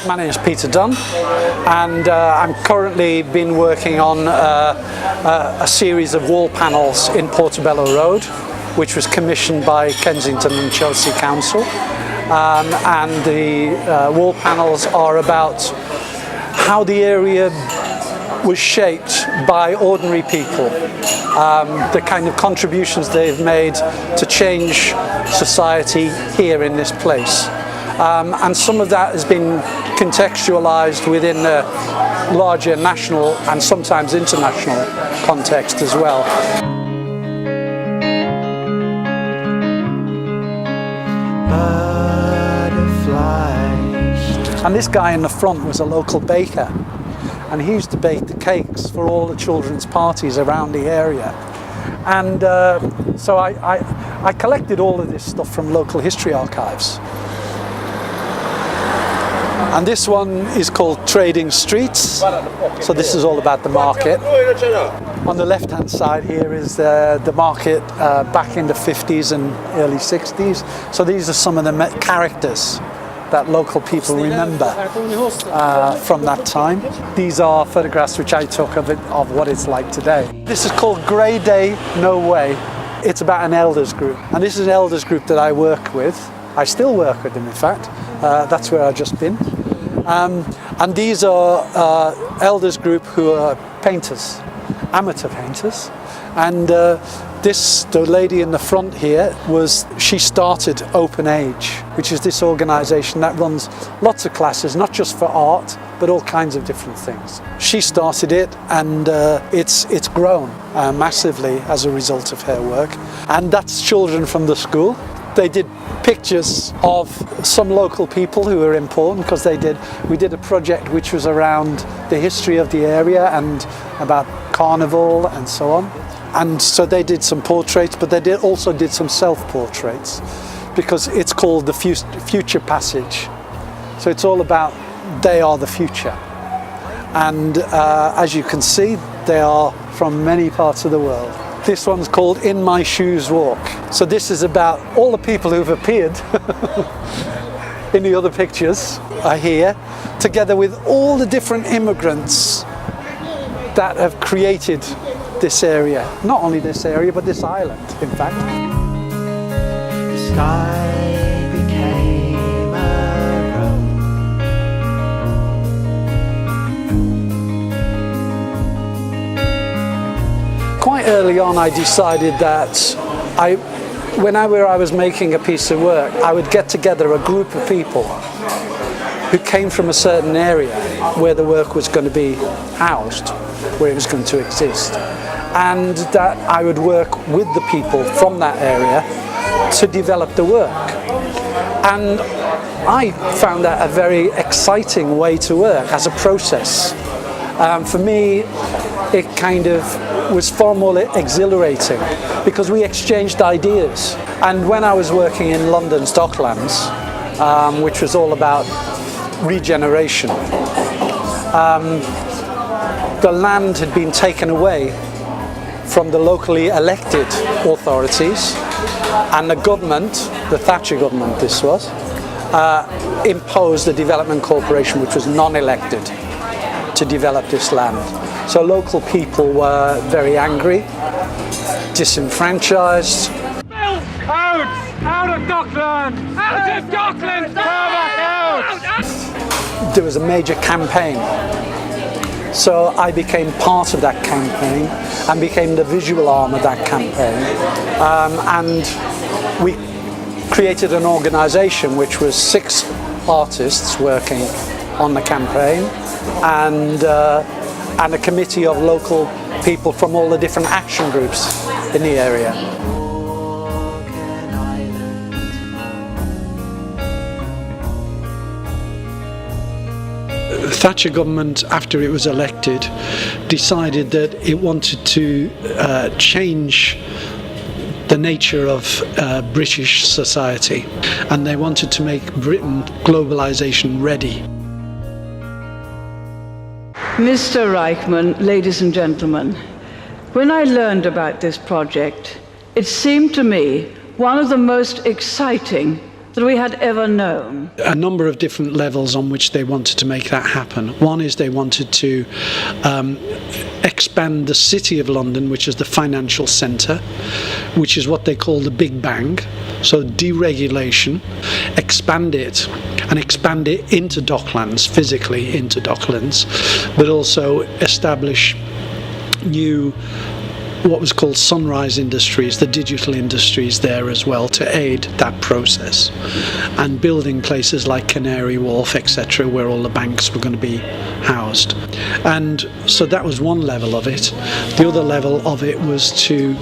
My name is Peter Dunn, and I'm currently been working on a series of wall panels in Portobello Road, which was commissioned by Kensington and Chelsea Council. And the wall panels are about how the area was shaped by ordinary people, the kind of contributions they've made to change society here in this place. And some of that has been contextualized within a larger national and sometimes international context as well. And this guy in the front was a local baker, and he used to bake the cakes for all the children's parties around the area. And so I collected all of this stuff from local history archives. And this one is called Trading Streets. So this is all about the market. On the left-hand side here is the market back in the 50s and early 60s. So these are some of the characters that local people remember from that time. These are photographs which I took of what it's like today. This is called Grey Day, No Way. It's about an elders group. And this is an elders group that I work with. I still work with them, in fact. That's where I've just been. And these are elders group who are painters, amateur painters. And the lady in the front here she started Open Age, which is this organisation that runs lots of classes, not just for art, but all kinds of different things. She started it, and it's grown massively as a result of her work. And that's children from the school. They did pictures of some local people who were important, because we did a project which was around the history of the area and about carnival and so on. And so they did some portraits, but they also did some self-portraits, because it's called the Future Passage. So it's all about they are the future. And as you can see, they are from many parts of the world. This one's called In My Shoes Walk. So this is about all the people who've appeared in the other pictures are here, together with all the different immigrants that have created this area. Not only this area, but this island, in fact. The sky became a road. Quite early on, I decided that whenever I was making a piece of work, I would get together a group of people who came from a certain area where the work was going to be housed, where it was going to exist, and that I would work with the people from that area to develop the work. And I found that a very exciting way to work as a process. For me, it kind of was far more exhilarating, because we exchanged ideas. And when I was working in London's Docklands, which was all about regeneration, the land had been taken away from the locally elected authorities, and the government, the Thatcher government this was, imposed a development corporation which was non-elected to develop this land. So local people were very angry, disenfranchised. Out of Docklands! Out of Docklands! Come back out! There was a major campaign. So I became part of that campaign and became the visual arm of that campaign. And we created an organisation which was 6 artists working on the campaign, and a committee of local people from all the different action groups in the area. The Thatcher government, after it was elected, decided that it wanted to change the nature of British society, and they wanted to make Britain globalisation ready. Mr. Reichman, ladies and gentlemen, when I learned about this project, it seemed to me one of the most exciting that we had ever known. A number of different levels on which they wanted to make that happen. One is they wanted to expand the City of London, which is the financial centre, which is what they call the Big Bang. So deregulation, expand it into Docklands, physically into Docklands, but also establish new what was called sunrise industries, the digital industries there as well, to aid that process, and building places like Canary Wharf, etc., where all the banks were going to be housed. And so that was one level of it. The other level of it was to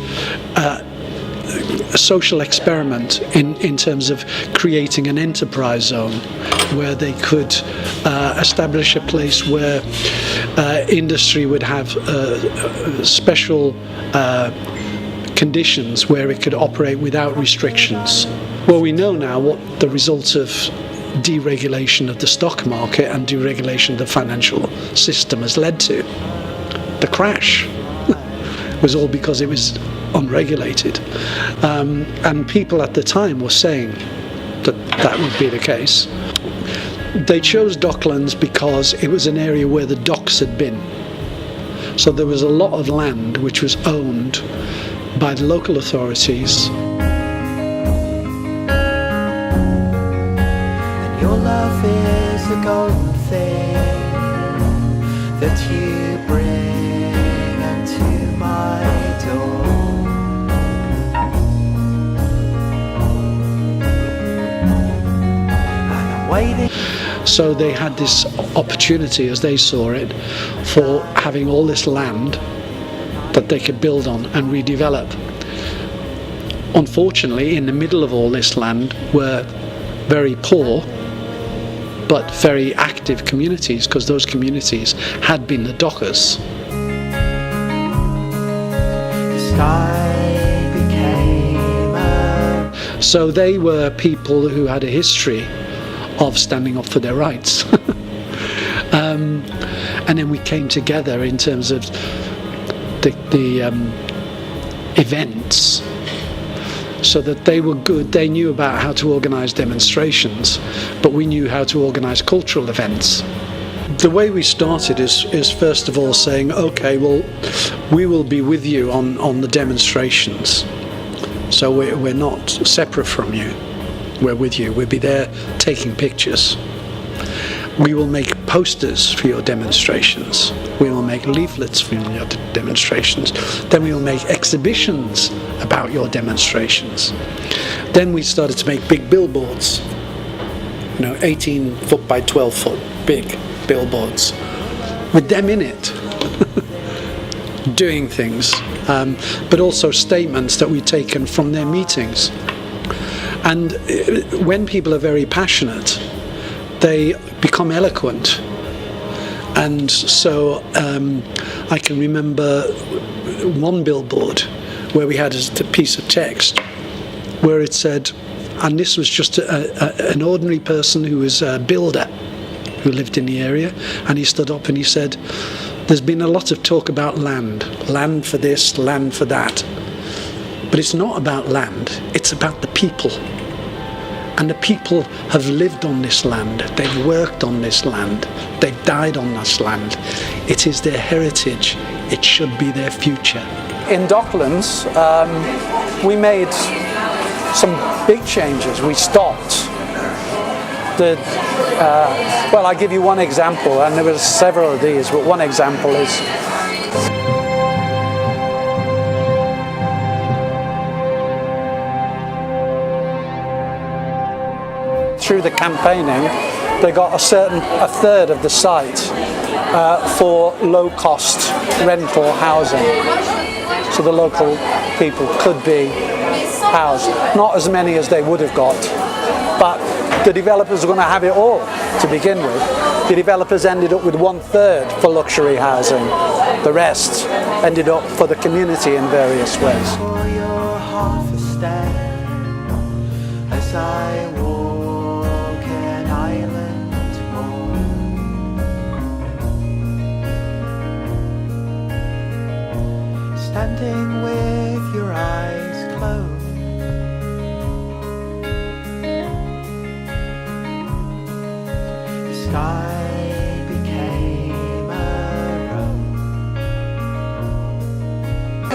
a social experiment in terms of creating an enterprise zone where they could establish a place where industry would have special conditions where it could operate without restrictions. Well, we know now what the results of deregulation of the stock market and deregulation of the financial system has led to. The crash was all because it was unregulated, and people at the time were saying that that would be the case. They chose Docklands because it was an area where the docks had been. So there was a lot of land which was owned by the local authorities. And your love is a golden thing that you bring unto my door. And I'm waiting. So they had this opportunity, as they saw it, for having all this land that they could build on and redevelop. Unfortunately, in the middle of all this land were very poor but very active communities, because those communities had been the dockers. The sky became a... So they were people who had a history of standing up for their rights. And then we came together in terms of the events, so that they were good. They knew about how to organise demonstrations, but we knew how to organise cultural events. The way we started is first of all saying, okay, well, we will be with you on the demonstrations. So we're not separate from you. We're with you. We'll be there taking pictures. We will make posters for your demonstrations. We will make leaflets for your demonstrations. Then we will make exhibitions about your demonstrations. Then we started to make big billboards, 18 foot by 12 foot big billboards with them in it, doing things, but also statements that we'd taken from their meetings. And when people are very passionate, they become eloquent. And so I can remember one billboard where we had a piece of text where it said, and this was just an ordinary person who was a builder who lived in the area, and he stood up and he said, there's been a lot of talk about land for this, land for that. But it's not about land, it's about the people. And the people have lived on this land, they've worked on this land, they've died on this land. It is their heritage, it should be their future. In Docklands, we made some big changes. We stopped. Well, I'll give you one example, and there were several of these, but one example is through the campaigning, they got a third of the site for low-cost rental housing, so the local people could be housed. Not as many as they would have got, but the developers were going to have it all to begin with. The developers ended up with 1/3 for luxury housing. The rest ended up for the community in various ways. For your half a step as I walk an island more. Standing with your eyes closed, sky became a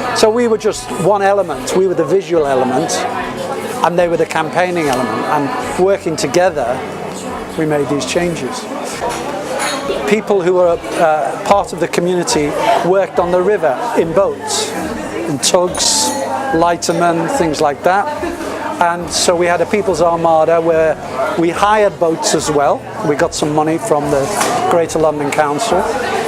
road. So we were just one element, we were the visual element, and they were the campaigning element, and working together we made these changes. People who were part of the community worked on the river in boats, in tugs, lightermen, things like that. And so we had a People's Armada where we hired boats as well. We got some money from the Greater London Council.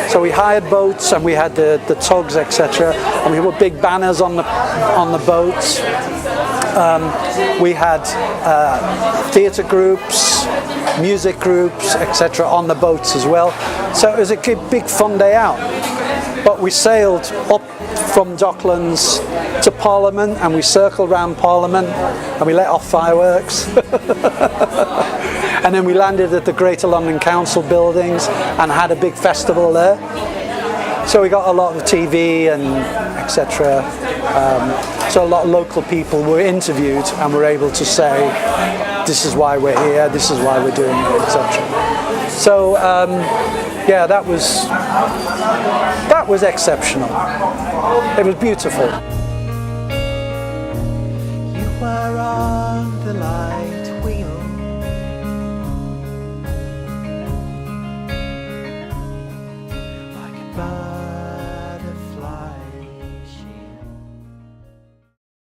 So we hired boats and we had the tugs, etc. And we put big banners on the boats. We had theatre groups, music groups, etc. on the boats as well. So it was a big fun day out. But we sailed up from Docklands to Parliament, and we circled around Parliament and we let off fireworks. And then we landed at the Greater London Council buildings and had a big festival there. So we got a lot of TV and etc. So a lot of local people were interviewed and were able to say, this is why we're here, this is why we're doing it, etc. So yeah, that was exceptional. It was beautiful. You were on the line.